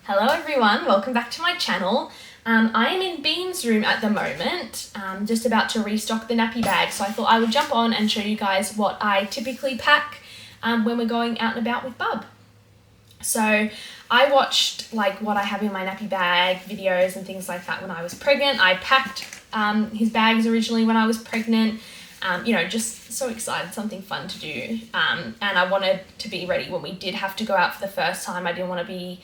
Hello everyone, welcome back to my channel. I am in Bean's room at the moment, just about to restock the nappy bag, so I thought I would jump on and show you guys what I typically pack when we're going out and about with Bub. So I watched like what I have in my nappy bag videos and things like that when I was pregnant. I packed his bags originally when I was pregnant. Just so excited, something fun to do. And I wanted to be ready when we did have to go out for the first time. I didn't want to be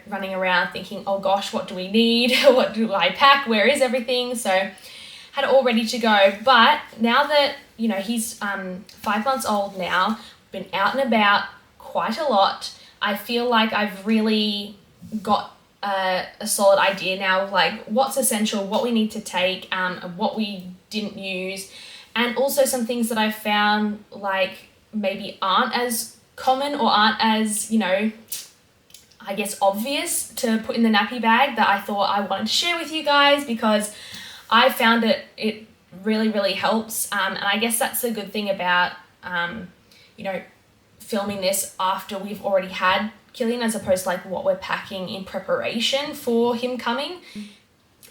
running around thinking, oh gosh, what do we need? What do I pack? Where is everything? So had it all ready to go. But now that, he's 5 months old now, been out and about quite a lot, I feel like I've really got a solid idea now of like what's essential, what we need to take, and what we didn't use. And also some things that I found like maybe aren't as common or aren't as, I guess obvious to put in the nappy bag that I thought I wanted to share with you guys because I found it really, really helps. And I guess that's the good thing about, filming this after we've already had Killian as opposed to like what we're packing in preparation for him coming.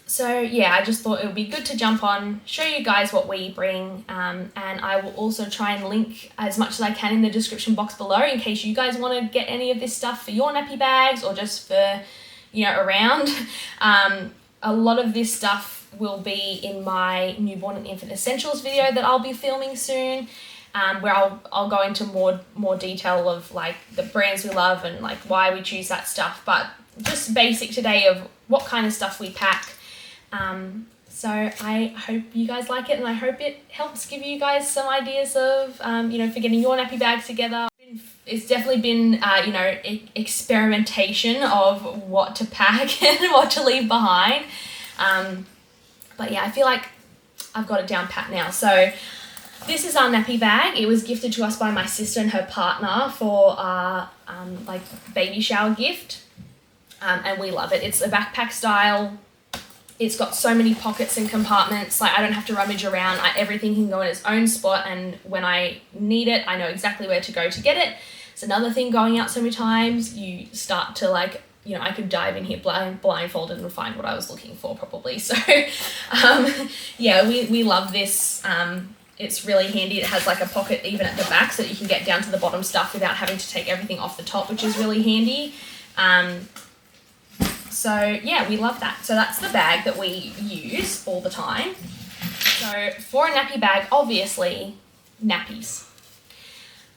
So yeah, I just thought it would be good to jump on, show you guys what we bring, and I will also try and link as much as I can in the description box below in case you guys want to get any of this stuff for your nappy bags or just for, around. A lot of this stuff will be in my newborn and infant essentials video that I'll be filming soon, where I'll go into more detail of like the brands we love and like why we choose that stuff, but just basic today of what kind of stuff we pack. So I hope you guys like it and I hope it helps give you guys some ideas of, for getting your nappy bags together. It's definitely been, experimentation of what to pack and what to leave behind. But yeah, I feel like I've got it down pat now. So this is our nappy bag. It was gifted to us by my sister and her partner for our, baby shower gift. And we love it. It's a backpack style. It's got so many pockets and compartments, like I don't have to rummage around. Everything can go in its own spot, and when I need it, I know exactly where to go to get it. It's another thing going out so many times, you start to I could dive in here blindfolded and find what I was looking for probably. So yeah, we love this. It's really handy. It has like a pocket even at the back so that you can get down to the bottom stuff without having to take everything off the top, which is really handy. So yeah, we love that. So that's the bag that we use all the time. So for a nappy bag, obviously nappies.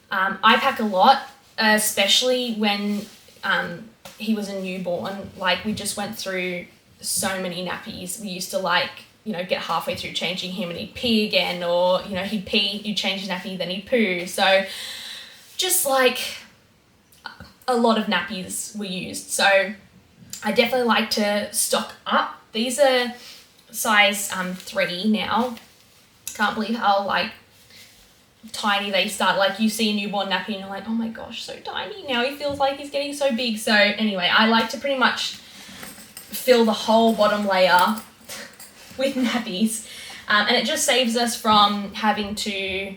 I pack a lot, especially when he was a newborn. Like we just went through so many nappies. We used to get halfway through changing him and he'd pee again, or, he'd pee, you'd change his nappy, then he'd poo. So just like a lot of nappies were used. So I definitely like to stock up. These are size 3 now. Can't believe how tiny they start. Like you see a newborn nappy and you're like, oh my gosh, so tiny. Now he feels like he's getting so big. So anyway, I like to pretty much fill the whole bottom layer with nappies. And it just saves us from having to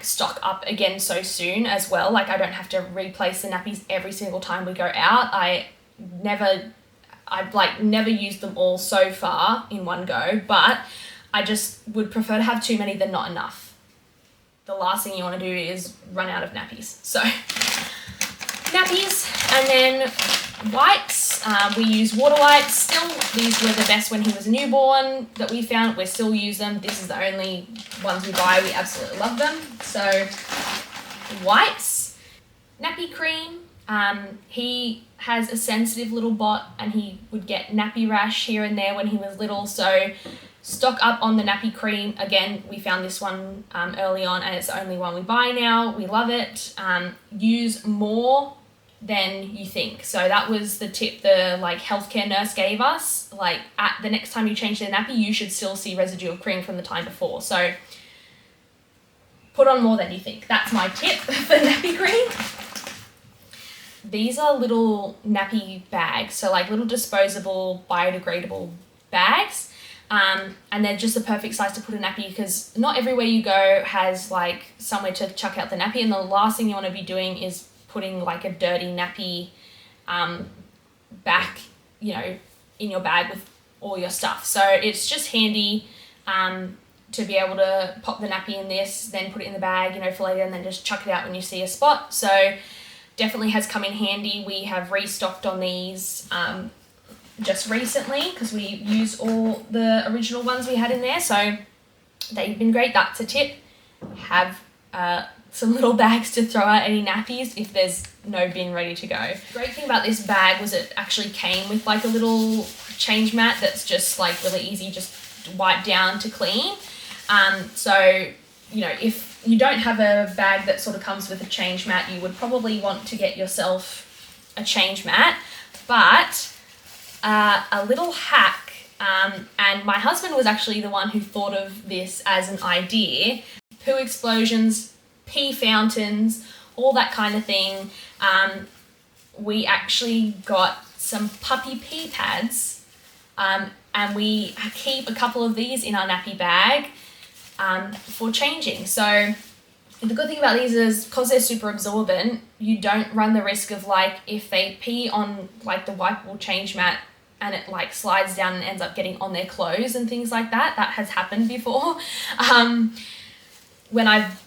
stock up again so soon as well. Like I don't have to replace the nappies every single time we go out. I've never used them all so far in one go, but I just would prefer to have too many than not enough. The last thing you want to do is run out of nappies. So nappies, and then wipes. We use water wipes still. These were the best when he was a newborn that we found. We still use them. This is the only ones we buy. We absolutely love them. So wipes, nappy cream. He has a sensitive little bot and he would get nappy rash here and there when he was little. So stock up on the nappy cream. Again, we found this one early on and it's the only one we buy now. We love it. Use more than you think. So that was the tip the healthcare nurse gave us. At the next time you change their nappy, you should still see residue of cream from the time before. So put on more than you think. That's my tip for nappy cream. These are little nappy bags, so little disposable biodegradable bags. And they're just the perfect size to put a nappy because not everywhere you go has somewhere to chuck out the nappy, and the last thing you want to be doing is putting a dirty nappy back, you know, in your bag with all your stuff. So it's just handy to be able to pop the nappy in this, then put it in the bag, you know, for later, and then just chuck it out when you see a spot. So definitely has come in handy. We have restocked on these just recently because we used all the original ones we had in there. So they've been great. That's a tip. Have some little bags to throw out any nappies if there's no bin ready to go. The great thing about this bag was it actually came with like a little change mat that's just like really easy, just wipe down to clean. So, you know, if you don't have a bag that sort of comes with a change mat, you would probably want to get yourself a change mat. But a little hack, and my husband was actually the one who thought of this as an idea. Poo explosions, pee fountains, all that kind of thing. We actually got some puppy pee pads, and we keep a couple of these in our nappy bag for changing. So the good thing about these is because they're super absorbent, you don't run the risk of like if they pee on like the wipeable change mat and it like slides down and ends up getting on their clothes and things like that. That has happened before. When I've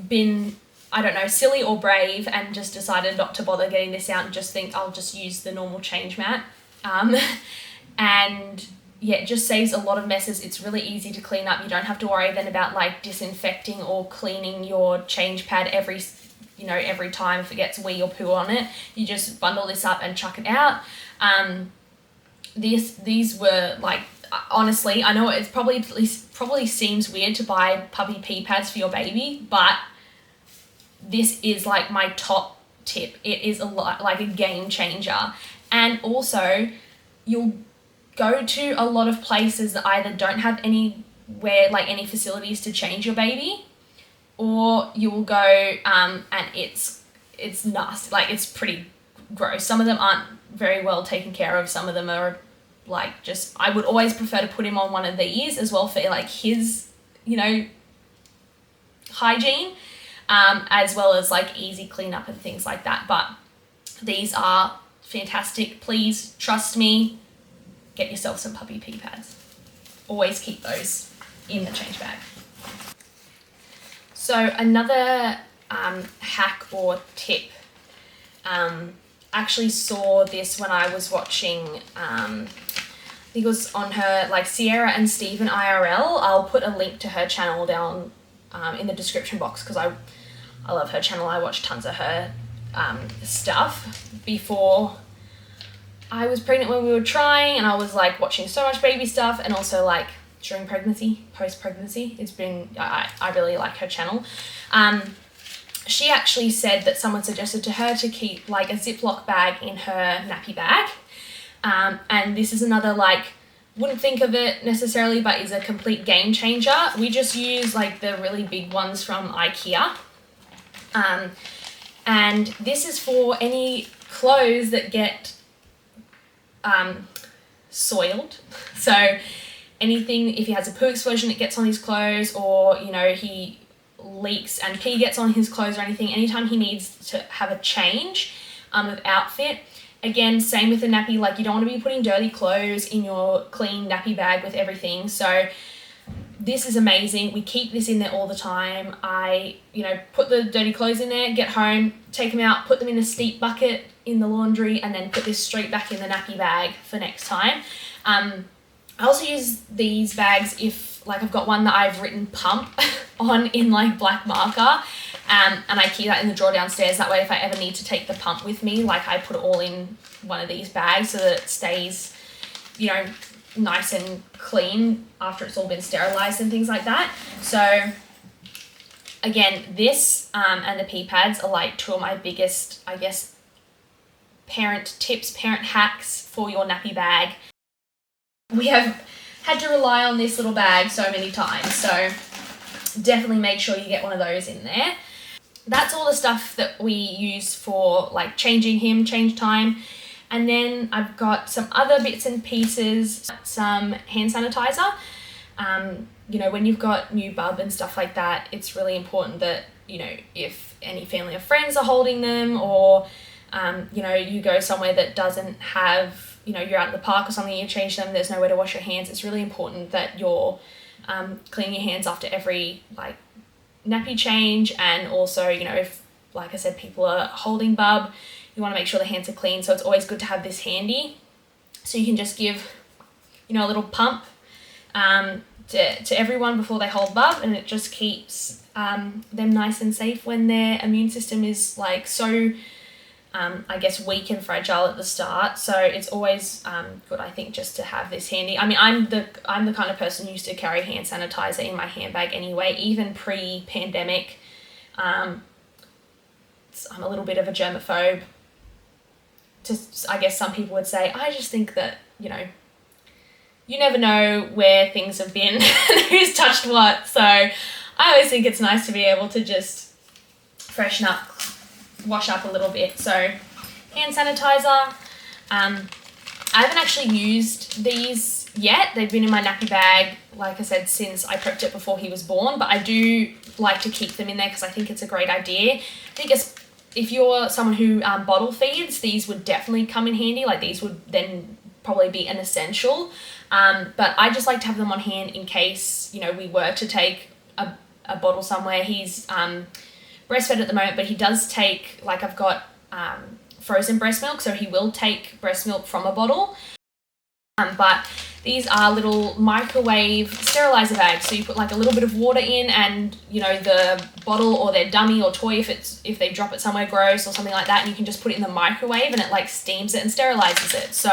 been, I don't know, silly or brave and just decided not to bother getting this out and just think I'll just use the normal change mat. And yeah, it just saves a lot of messes. It's really easy to clean up. You don't have to worry then about like disinfecting or cleaning your change pad every time if it gets wee or poo on it. You just bundle this up and chuck it out. These were like, honestly, I know it's probably seems weird to buy puppy pee pads for your baby, but this is like my top tip. It is like a game changer. And also you'll go to a lot of places that either don't have anywhere, like any facilities to change your baby, or you will go and it's nasty, like it's pretty gross. Some of them aren't very well taken care of. Some of them are like just, I would always prefer to put him on one of these as well for like his, you know, hygiene, as well as like easy cleanup and things like that. But these are fantastic. Please trust me. Get yourself some puppy pee pads. Always keep those in the change bag. So another hack or tip, actually saw this when I was watching, I think it was on her, like Sierra and Steven IRL. I'll put a link to her channel down in the description box because I love her channel. I watch tons of her stuff before I was pregnant when we were trying, and I was like watching so much baby stuff, and also like during pregnancy, post-pregnancy. It's been, I really like her channel. She actually said that someone suggested to her to keep like a Ziploc bag in her nappy bag. And this is another, like, wouldn't think of it necessarily, but is a complete game changer. We just use like the really big ones from IKEA. And this is for any clothes that get soiled. So anything, if he has a poo explosion, it gets on his clothes, or, you know, he leaks and pee gets on his clothes or anything, anytime he needs to have a change of outfit. Again, same with the nappy, like you don't want to be putting dirty clothes in your clean nappy bag with everything. So this is amazing. We keep this in there all the time. I, you know, put the dirty clothes in there, get home, take them out, put them in a steep bucket in the laundry, and then put this straight back in the nappy bag for next time. I also use these bags if, like, I've got one that I've written pump on in like black marker, and I keep that in the drawer downstairs. That way if I ever need to take the pump with me, like I put it all in one of these bags so that it stays, you know, nice and clean after it's all been sterilized and things like that. So again, this and the pee pads are like two of my biggest, I guess, parent tips, parent hacks for your nappy bag. We have had to rely on this little bag so many times, so definitely make sure you get one of those in there. That's all the stuff that we use for like changing him, change time. And then I've got some other bits and pieces, some hand sanitizer. You know, when you've got new bub and stuff like that, it's really important that, you know, if any family or friends are holding them, or You know, you go somewhere that doesn't have, you know, you're out in the park or something, you change them, there's nowhere to wash your hands. It's really important that you're cleaning your hands after every like nappy change. And also, you know, if, like I said, people are holding bub, you want to make sure the hands are clean. So it's always good to have this handy. So you can just give, you know, a little pump to everyone before they hold bub, and it just keeps them nice and safe when their immune system is like so I guess weak and fragile at the start. So it's always good, I think, just to have this handy. I mean, I'm the kind of person who used to carry hand sanitizer in my handbag anyway, even pre-pandemic. I'm a little bit of a germaphobe. I guess some people would say, I just think that, you know, you never know where things have been, who's touched what. So I always think it's nice to be able to just freshen up, wash up a little bit. So hand sanitizer. I haven't actually used these yet. They've been in my nappy bag, like I said, since I prepped it before he was born, but I do like to keep them in there because I think it's a great idea. I think if you're someone who bottle feeds, these would definitely come in handy. Like these would then probably be an essential. But I just like to have them on hand in case, you know, we were to take a bottle somewhere. He's breastfed at the moment, but he does take, like I've got frozen breast milk, so he will take breast milk from a bottle. But these are little microwave sterilizer bags. So you put like a little bit of water in, and you know, the bottle or their dummy or toy, if they drop it somewhere gross or something like that, and you can just put it in the microwave and it like steams it and sterilizes it. So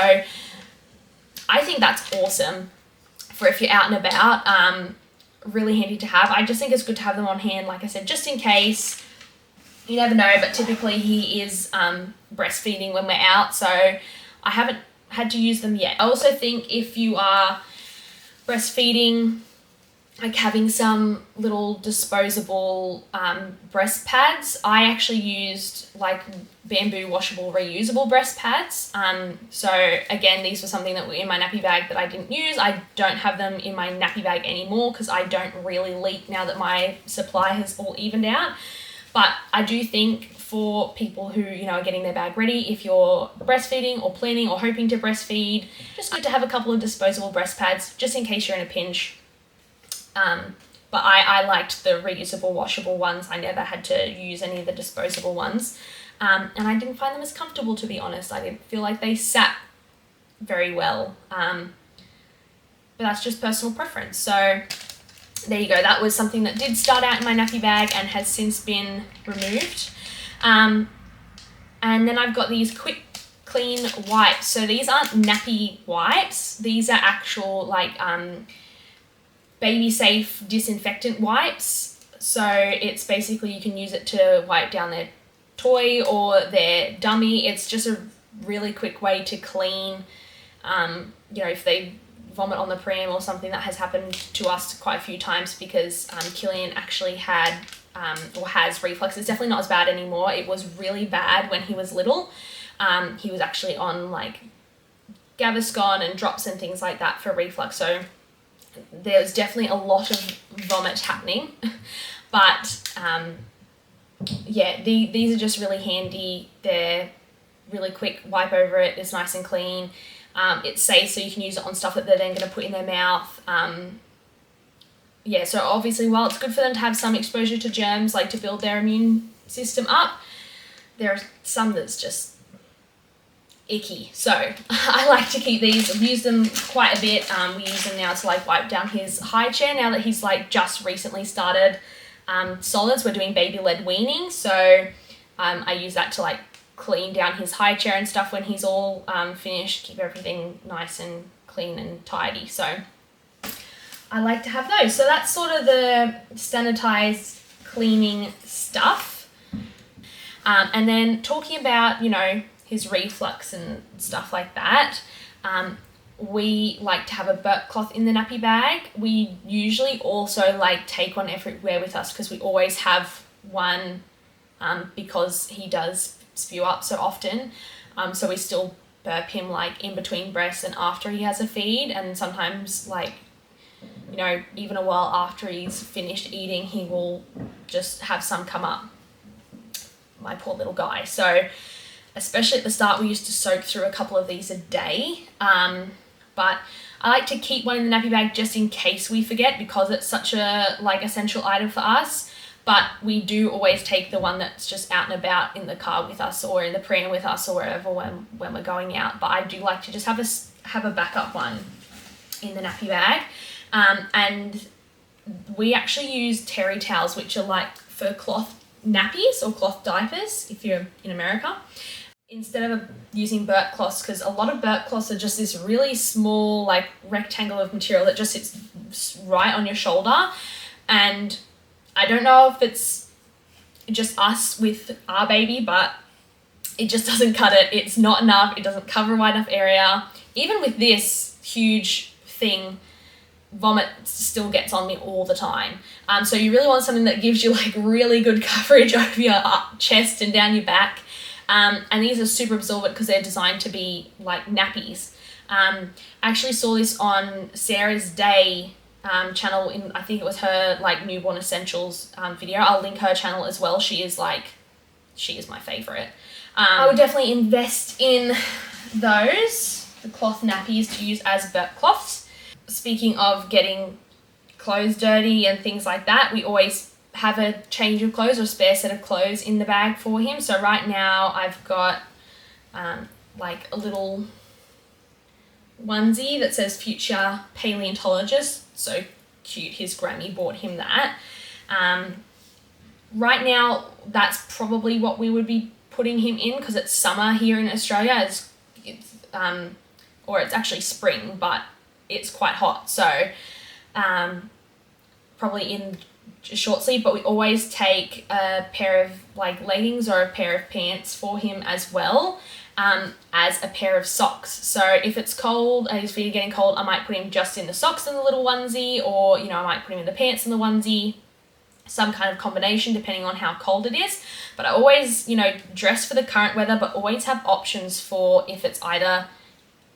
I think that's awesome for if you're out and about. Really handy to have. I just think it's good to have them on hand, like I said, just in case. You never know, but typically he is breastfeeding when we're out, so I haven't had to use them yet. I also think if you are breastfeeding, like having some little disposable breast pads. I actually used like bamboo washable reusable breast pads. So again, these were something that were in my nappy bag that I didn't use. I don't have them in my nappy bag anymore because I don't really leak now that my supply has all evened out. But I do think for people who, you know, are getting their bag ready, if you're breastfeeding or planning or hoping to breastfeed, just good to have a couple of disposable breast pads just in case you're in a pinch. But I liked the reusable washable ones. I never had to use any of the disposable ones. And I didn't find them as comfortable, to be honest. I didn't feel like they sat very well. But that's just personal preference. So there you go. That was something that did start out in my nappy bag and has since been removed. And then I've got these quick clean wipes. So these aren't nappy wipes. These are actual like baby safe disinfectant wipes. So it's basically you can use it to wipe down their toy or their dummy. It's just a really quick way to clean, you know, if they vomit on the pram or something. That has happened to us quite a few times because Killian actually had or has reflux. It's definitely not as bad anymore. It was really bad when he was little. He was actually on like Gaviscon and drops and things like that for reflux. So there's definitely a lot of vomit happening. But yeah, these are just really handy. They're really quick, wipe over it. It's nice and clean. It's safe, so you can use it on stuff that they're then going to put in their mouth. Yeah, so obviously while it's good for them to have some exposure to germs, like to build their immune system up, there are some that's just icky. So I like to keep these. I've used them quite a bit. We use them now to like wipe down his high chair now that he's like just recently started solids. We're doing baby-led weaning, so I use that to like clean down his high chair and stuff when he's all finished, keep everything nice and clean and tidy. So I like to have those. So that's sort of the sanitized cleaning stuff. And then talking about, you know, his reflux and stuff like that, we like to have a burp cloth in the nappy bag. We usually also like take one everywhere with us because we always have one because he does spew up so often. So we still burp him like in between breaths and after he has a feed, and sometimes like, you know, even a while after he's finished eating, he will just have some come up. My poor little guy. So especially at the start, we used to soak through a couple of these a day. But I like to keep one in the nappy bag just in case we forget, because it's such a like essential item for us. But we do always take the one that's just out and about in the car with us, or in the pram with us, or wherever when we're going out. But I do like to just have a backup one in the nappy bag. And we actually use terry towels, which are like for cloth nappies or cloth diapers if you're in America, instead of using burp cloths, because a lot of burp cloths are just this really small like rectangle of material that just sits right on your shoulder. And I don't know if it's just us with our baby, but it just doesn't cut it. It's not enough. It doesn't cover a wide enough area. Even with this huge thing, vomit still gets on me all the time. So you really want something that gives you like really good coverage over your chest and down your back. And these are super absorbent because they're designed to be like nappies. I actually saw this on Sarah's Day channel in, I think it was her like newborn essentials video. I'll link her channel as well. She is my favorite. I would definitely invest in those, the cloth nappies to use as burp cloths. Speaking of getting clothes dirty and things like that, we always have a change of clothes or spare set of clothes in the bag for him. So right now I've got like a little onesie that says future paleontologist. So cute, his Grammy bought him that. Right now that's probably what we would be putting him in, because it's summer here in Australia. Or it's actually spring, but it's quite hot. So probably in short sleeve, but we always take a pair of like leggings or a pair of pants for him as well, as a pair of socks. So if it's cold and his feet are getting cold, I might put him just in the socks and the little onesie, or, you know, I might put him in the pants and the onesie, some kind of combination depending on how cold it is. But I always, you know, dress for the current weather, but always have options for if it's either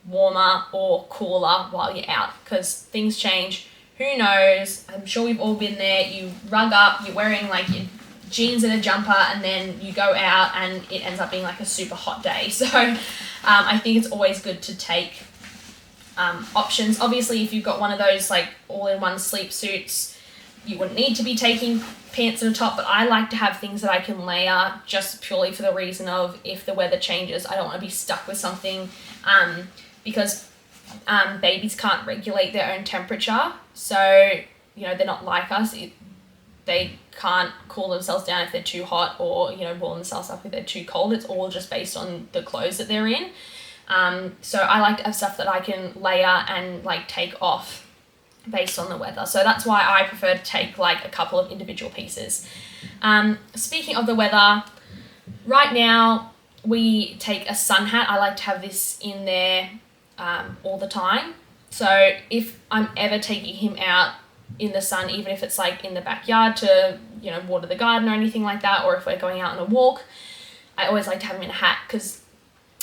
warmer or cooler while you're out, because things change. Who knows? I'm sure we've all been there. You rug up, you're wearing like your jeans and a jumper, and then you go out and it ends up being like a super hot day. So I think it's always good to take options. Obviously, if you've got one of those like all-in-one sleep suits, you wouldn't need to be taking pants and a top, but I like to have things that I can layer just purely for the reason of if the weather changes, I don't want to be stuck with something, because babies can't regulate their own temperature. So, you know, they're not like us. They can't cool themselves down if they're too hot, or, you know, warm themselves up if they're too cold. It's all just based on the clothes that they're in. So I like to have stuff that I can layer and like take off based on the weather. So that's why I prefer to take like a couple of individual pieces. Speaking of the weather, right now we take a sun hat. I like to have this in there all the time. So if I'm ever taking him out in the sun, even if it's like in the backyard to, you know, water the garden or anything like that, or if we're going out on a walk, I always like to have him in a hat, because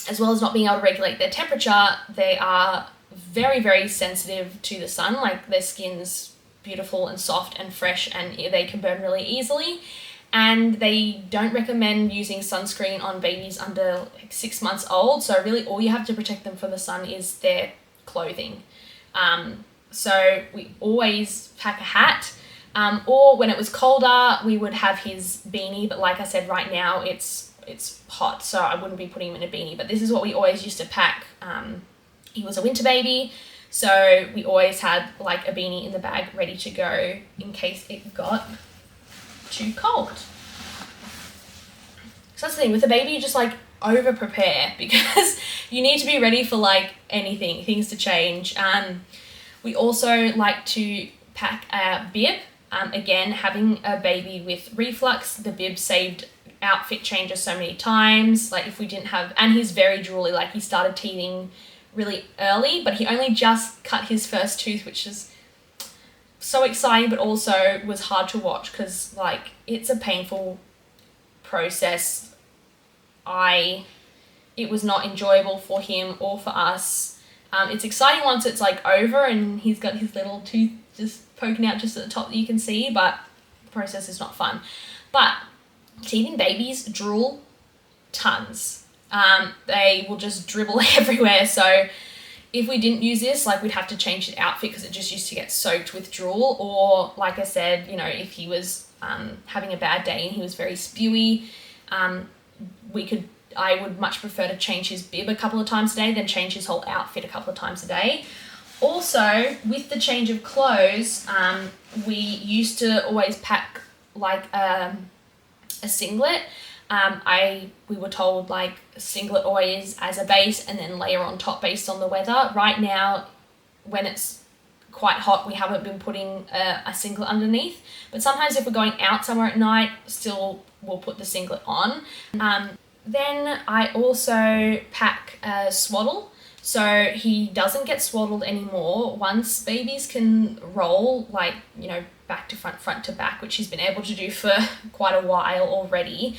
as well as not being able to regulate their temperature, they are very, very sensitive to the sun. Like their skin's beautiful and soft and fresh, and they can burn really easily. And they don't recommend using sunscreen on babies under like 6 months old. So really all you have to protect them from the sun is their clothing. So we always pack a hat, or when it was colder, we would have his beanie. But like I said, right now it's hot, so I wouldn't be putting him in a beanie. But this is what we always used to pack. He was a winter baby, so we always had like a beanie in the bag ready to go in case it got too cold. So that's the thing with a baby, you just like over prepare, because you need to be ready for like anything, things to change. We also like to pack a bib. Again, having a baby with reflux, the bib saved outfit changes so many times. Like if we didn't have, and he's very drooly, like he started teething really early, but he only just cut his first tooth, which is so exciting, but also was hard to watch because like it's a painful process. It was not enjoyable for him or for us. It's exciting once it's like over and he's got his little tooth just poking out just at the top that you can see, but the process is not fun. But teething babies drool tons. They will just dribble everywhere. So if we didn't use this, like, we'd have to change his outfit because it just used to get soaked with drool. Or like I said, you know, if he was having a bad day and he was very spewy, I would much prefer to change his bib a couple of times a day than change his whole outfit a couple of times a day. Also, with the change of clothes, we used to always pack like a singlet. We were told, like, a singlet always as a base and then layer on top based on the weather. Right now, when it's quite hot, we haven't been putting a singlet underneath, but sometimes if we're going out somewhere at night, still we'll put the singlet on. Then I also pack a swaddle, so he doesn't get swaddled anymore. Once babies can roll, like, you know, back to front, front to back, which he's been able to do for quite a while already.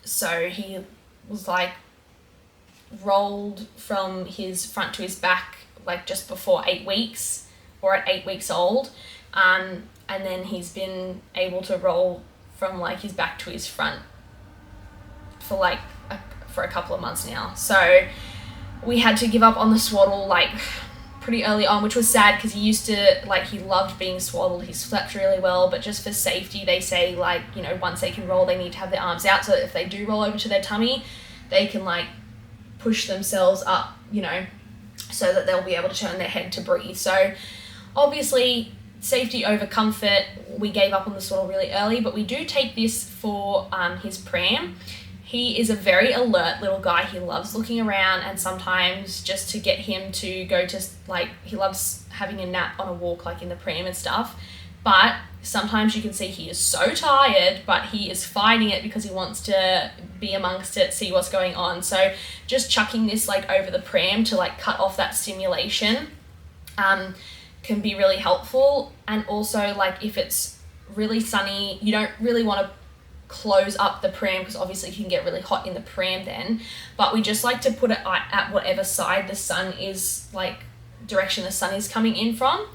So he was like rolled from his front to his back like just before 8 weeks, or at 8 weeks old. And then he's been able to roll from like his back to his front for a couple of months now. So we had to give up on the swaddle like pretty early on, which was sad because he loved being swaddled. He slept really well, but just for safety, they say, like, you know, once they can roll, they need to have their arms out so that if they do roll over to their tummy, they can like push themselves up, you know, so that they'll be able to turn their head to breathe. So obviously, safety over comfort, we gave up on the swaddle really early, but we do take this for his pram. He is a very alert little guy. He loves looking around, and sometimes just to get him to go to, like, he loves having a nap on a walk, like in the pram and stuff. But sometimes you can see he is so tired, but he is fighting it because he wants to be amongst it, see what's going on. So just chucking this like over the pram to like cut off that stimulation can be really helpful. And also, like, if it's really sunny, you don't really want to close up the pram because obviously it can get really hot in the pram then, but we just like to put it at whatever side the sun is, like direction the sun is coming in from.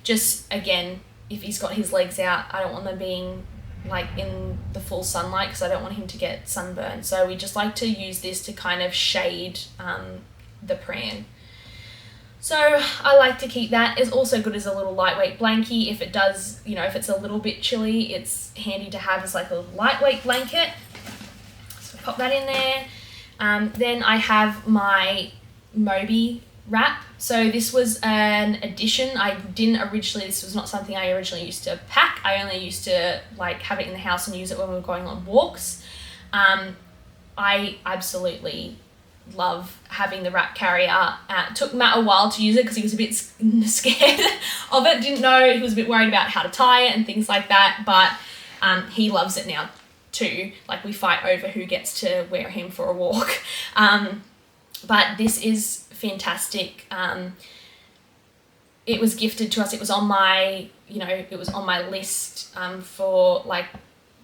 Just again, if he's got his legs out, I don't want them being like in the full sunlight because I don't want him to get sunburn. So we just like to use this to kind of shade the pram. So I like to keep that. It's also good as a little lightweight blankie. If it does, you know, if it's a little bit chilly, it's handy to have as like a lightweight blanket. So pop that in there. Then I have my Moby wrap. So this was an addition. This was not something I originally used to pack. I only used to like have it in the house and use it when we were going on walks. I absolutely love having the wrap carrier. It took Matt a while to use it because he was a bit scared of it, didn't know, he was a bit worried about how to tie it and things like that, but he loves it now too. Like, we fight over who gets to wear him for a walk. But this is fantastic. It was gifted to us. It was on my list for like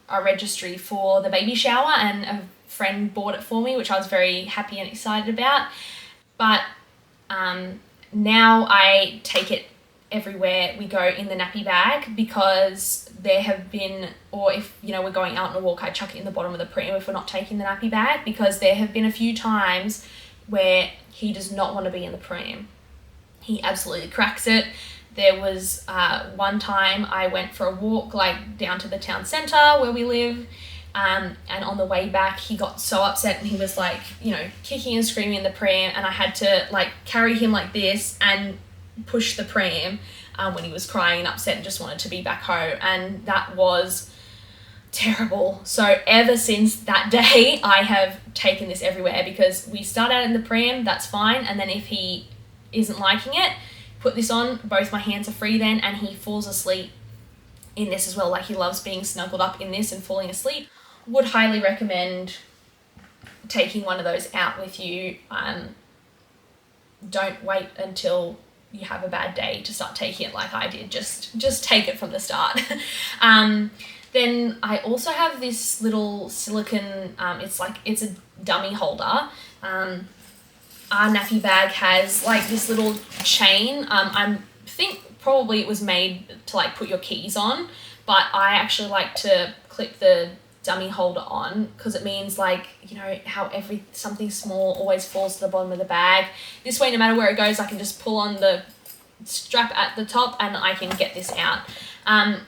a registry for the baby shower, and a friend bought it for me, which I was very happy and excited about. But now I take it everywhere we go in the nappy bag, because there have been, or if, you know, we're going out on a walk, I chuck it in the bottom of the pram if we're not taking the nappy bag, because there have been a few times where he does not want to be in the pram. He absolutely cracks it. There was one time I went for a walk like down to the town centre where we live, and on the way back he got so upset and he was like, you know, kicking and screaming in the pram, and I had to like carry him like this and push the pram when he was crying and upset and just wanted to be back home, and that was terrible. So ever since that day I have taken this everywhere, because we start out in the pram, that's fine, and then if he isn't liking it, put this on, both my hands are free then, and he falls asleep in this as well. Like, he loves being snuggled up in this and falling asleep. Would highly recommend taking one of those out with you. Don't wait until you have a bad day to start taking it like I did. Just take it from the start. Then I also have this little silicone, it's a dummy holder. Our nappy bag has like this little chain. I think probably it was made to like put your keys on, but I actually like to clip the dummy holder on, because it means like, you know, how something small always falls to the bottom of the bag. This way, no matter where it goes, I can just pull on the strap at the top and I can get this out.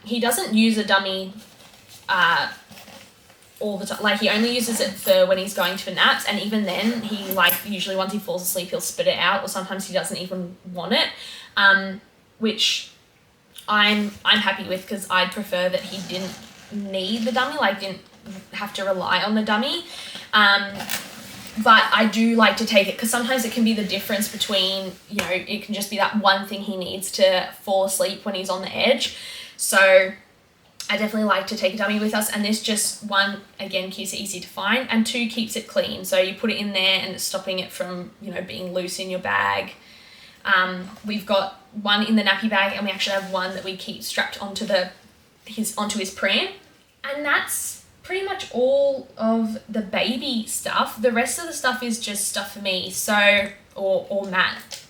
He doesn't use a dummy all the time. Like, he only uses it for when he's going for naps, and even then he, like, usually once he falls asleep he'll spit it out, or sometimes he doesn't even want it, which I'm happy with, because I'd prefer that he didn't need the dummy, like didn't have to rely on the dummy. But I do like to take it, because sometimes it can be the difference between, you know, it can just be that one thing he needs to fall asleep when he's on the edge. So I definitely like to take a dummy with us, and this just, one, again, keeps it easy to find, and two, keeps it clean. So you put it in there and it's stopping it from, you know, being loose in your bag. We've got one in the nappy bag, and we actually have one that we keep strapped onto his pram. And that's pretty much all of the baby stuff. The rest of the stuff is just stuff for me, or Matt.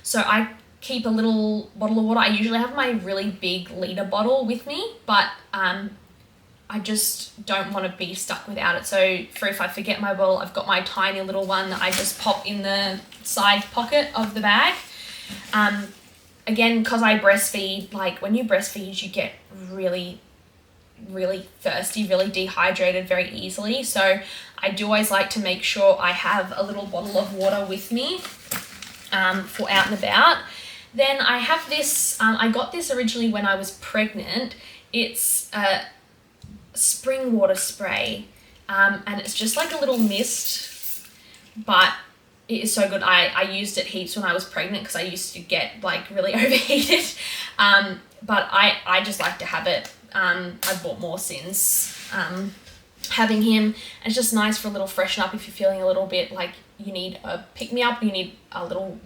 So I keep a little bottle of water. I usually have my really big liter bottle with me, but I just don't want to be stuck without it. So if I forget my bottle, I've got my tiny little one that I just pop in the side pocket of the bag. Again, because I breastfeed, like when you breastfeed, you get really thirsty, really dehydrated very easily. So I do always like to make sure I have a little bottle of water with me for out and about. Then I have this, I got this originally when I was pregnant. It's a spring water spray, and it's just like a little mist, but it is so good. I used it heaps when I was pregnant, because I used to get like really overheated, but I just like to have it. I've bought more since having him. It's just nice for a little freshen up if you're feeling a little bit like you need a pick-me-up, you need a little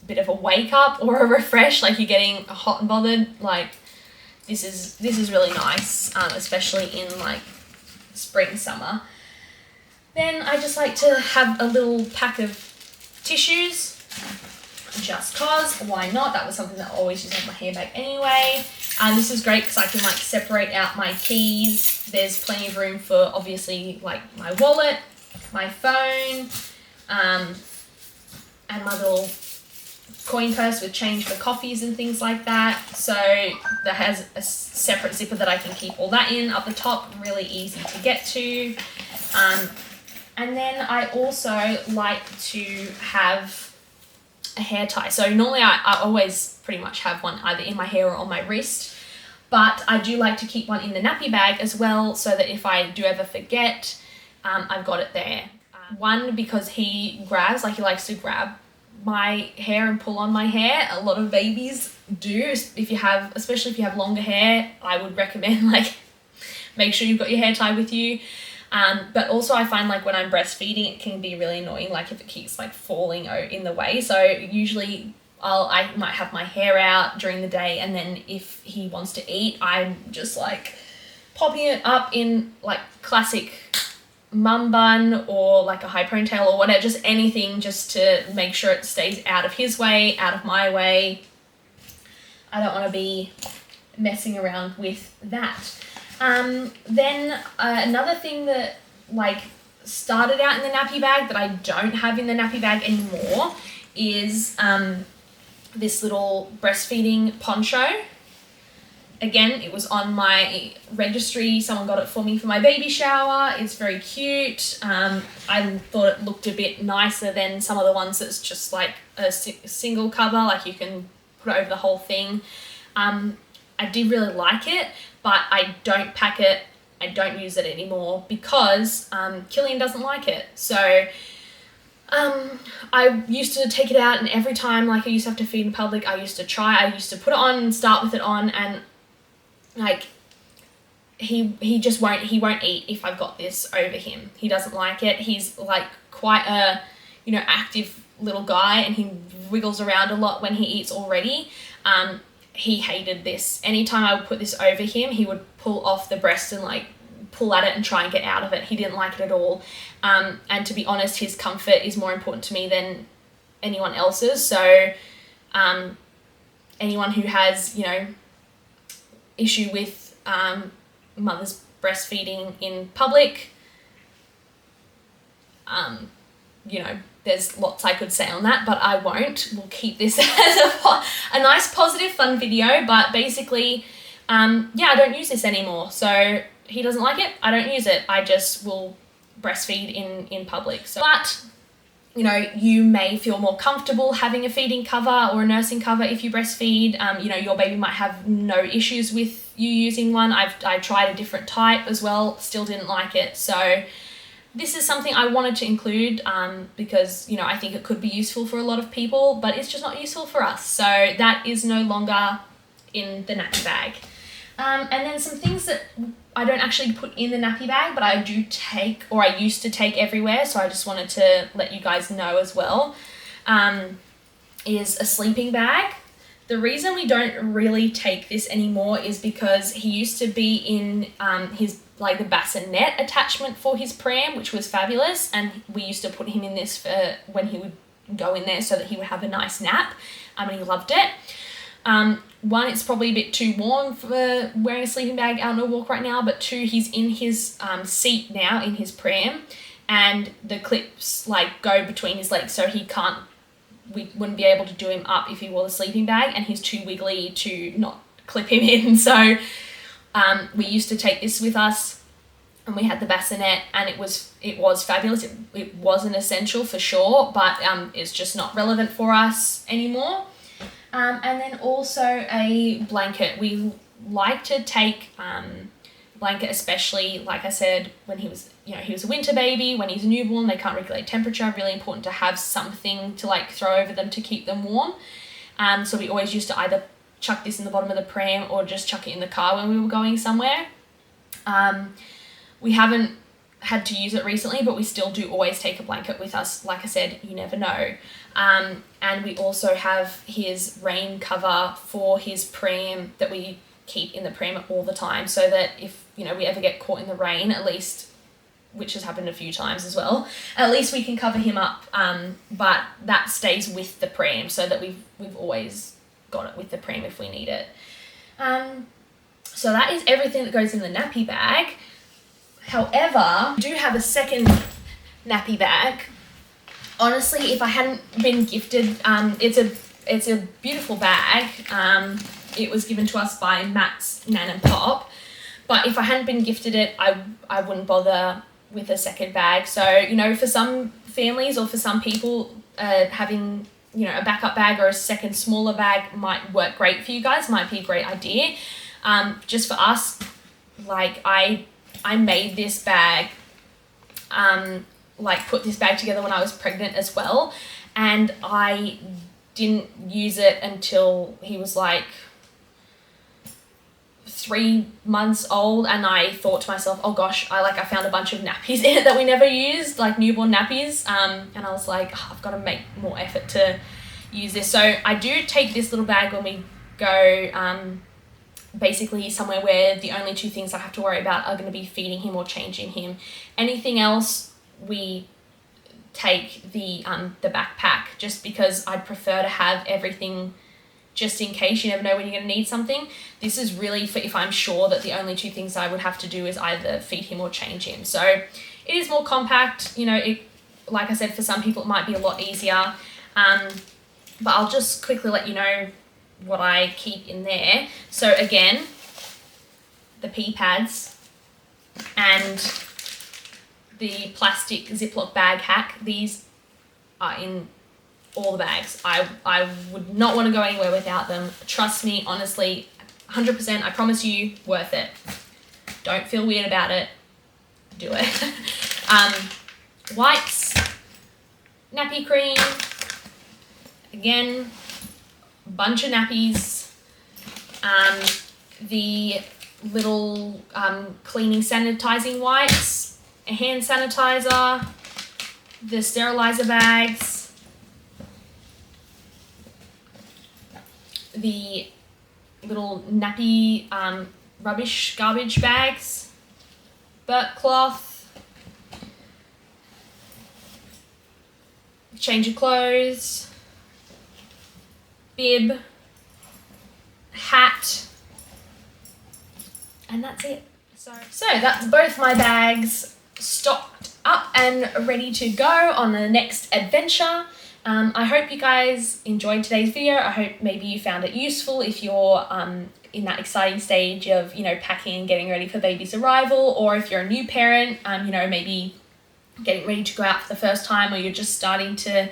bit of a wake-up or a refresh, like you're getting hot and bothered. Like, this is really nice, especially in like spring, summer. Then I just like to have a little pack of tissues, just cause, why not? That was something that I always used on my handbag anyway. This is great because I can like separate out my keys. There's plenty of room for obviously like my wallet, my phone, and my little coin purse with change for coffees and things like that. So that has a separate zipper that I can keep all that in up the top, really easy to get to. And then I also like to have a hair tie. So normally I always pretty much have one either in my hair or on my wrist, but I do like to keep one in the nappy bag as well, so that if I do ever forget, I've got it there. One, because he likes to grab my hair and pull on my hair. A lot of babies do. Especially if you have longer hair, I would recommend like make sure you've got your hair tie with you. But also I find like when I'm breastfeeding, it can be really annoying, like if it keeps like falling in the way. So usually I might have my hair out during the day, and then if he wants to eat, I'm just like popping it up in like classic mum bun or like a high ponytail or whatever, just anything just to make sure it stays out of his way, out of my way. I don't want to be messing around with that. Then another thing that like started out in the nappy bag that I don't have in the nappy bag anymore is this little breastfeeding poncho. Again, it was on my registry. Someone got it for me for my baby shower. It's very cute. I thought it looked a bit nicer than some of the ones that's just like a single cover, like you can put it over the whole thing. I did really like it, but I don't pack it. I don't use it anymore because Killian doesn't like it. So I used to take it out, and every time like I used to have to feed in public, I used to put it on and start with it on, and like he just won't eat if I've got this over him. He doesn't like it. He's like quite a, you know, active little guy, and he wiggles around a lot when he eats already. He hated this. Anytime I would put this over him, he would pull off the breast and like pull at it and try and get out of it. He didn't like it at all. And to be honest, his comfort is more important to me than anyone else's. So anyone who has, you know, issue with mothers breastfeeding in public. You know, there's lots I could say on that, but I won't. We'll keep this as a nice, positive, fun video. But basically, yeah, I don't use this anymore. So he doesn't like it, I don't use it. I just will breastfeed in public. So, but, you know, you may feel more comfortable having a feeding cover or a nursing cover if you breastfeed. You know, your baby might have no issues with you using one. I tried a different type as well, still didn't like it. So this is something I wanted to include because, you know, I think it could be useful for a lot of people, but it's just not useful for us. So that is no longer in the nappy bag. And then some things that I don't actually put in the nappy bag, but I do take, or I used to take everywhere, so I just wanted to let you guys know as well, is a sleeping bag. The reason we don't really take this anymore is because he used to be in his, like, the bassinet attachment for his pram, which was fabulous, and we used to put him in this for when he would go in there so that he would have a nice nap, and he loved it. One, it's probably a bit too warm for wearing a sleeping bag out on a walk right now, but two, he's in his seat now in his pram, and the clips like go between his legs, so we wouldn't be able to do him up if he wore the sleeping bag, and he's too wiggly to not clip him in. So we used to take this with us, and we had the bassinet, and it was fabulous. It was an essential for sure, but it's just not relevant for us anymore. And then also a blanket. We like to take blanket, especially, like I said, when he was a winter baby, when he's a newborn, they can't regulate temperature. Really important to have something to like throw over them to keep them warm. So we always used to either chuck this in the bottom of the pram or just chuck it in the car when we were going somewhere. We haven't had to use it recently, but we still do always take a blanket with us. Like I said, you never know. And we also have his rain cover for his pram that we keep in the pram all the time, so that if, you know, we ever get caught in the rain, at least, which has happened a few times as well, at least we can cover him up. But that stays with the pram, so that we've always got it with the pram if we need it. So that is everything that goes in the nappy bag. However, we do have a second nappy bag. Honestly, if I hadn't been gifted, it's a beautiful bag. It was given to us by Matt's nan and pop. But if I hadn't been gifted it, I wouldn't bother with a second bag. So, you know, for some families or for some people, having, you know, a backup bag or a second smaller bag might work great for you guys, might be a great idea. Just for us, like I made this bag, put this bag together when I was pregnant as well, and I didn't use it until he was like 3 months old, and I thought to myself, oh gosh, I found a bunch of nappies in it that we never used, like newborn nappies, and I was like, oh, I've got to make more effort to use this. So I do take this little bag when we go basically somewhere where the only two things I have to worry about are going to be feeding him or changing him. Anything else, we take the backpack, just because I'd prefer to have everything just in case. You never know when you're going to need something. This is really for if I'm sure that the only two things I would have to do is either feed him or change him. So it is more compact. You know, like I said, for some people it might be a lot easier. But I'll just quickly let you know what I keep in there. So again, the pee pads and the plastic Ziploc bag hack. These are in all the bags. I would not want to go anywhere without them. Trust me, honestly, 100%, I promise you, worth it. Don't feel weird about it. Do it. Wipes, nappy cream, again, bunch of nappies, the little cleaning sanitizing wipes, a hand sanitizer, the sterilizer bags, the little nappy garbage bags, burp cloth, change of clothes, bib, hat, and that's it. So that's both my bags stocked up and ready to go on the next adventure. I hope you guys enjoyed today's video. I hope maybe you found it useful if you're in that exciting stage of, you know, packing and getting ready for baby's arrival, or if you're a new parent, you know, maybe getting ready to go out for the first time, or you're just starting to,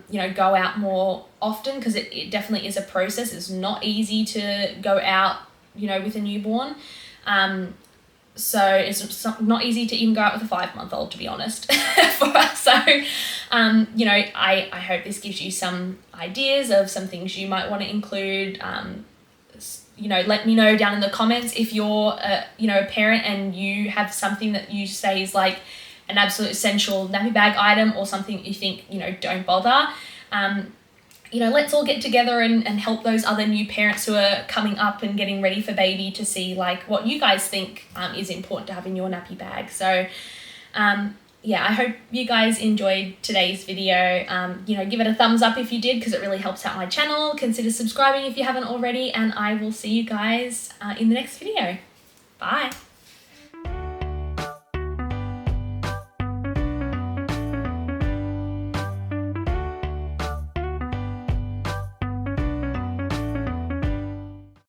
you know, go out more often, because it definitely is a process. It's not easy to go out, you know, with a newborn. So it's not easy to even go out with a 5-month-old, to be honest, for us. So, you know, I hope this gives you some ideas of some things you might want to include. You know, let me know down in the comments if you're, you know, a parent and you have something that you say is like an absolute essential nappy bag item, or something you think, you know, don't bother. You know, let's all get together and help those other new parents who are coming up and getting ready for baby to see like what you guys think is important to have in your nappy bag. So yeah, I hope you guys enjoyed today's video. You know, give it a thumbs up if you did, because it really helps out my channel. Consider subscribing if you haven't already, and I will see you guys in the next video. Bye.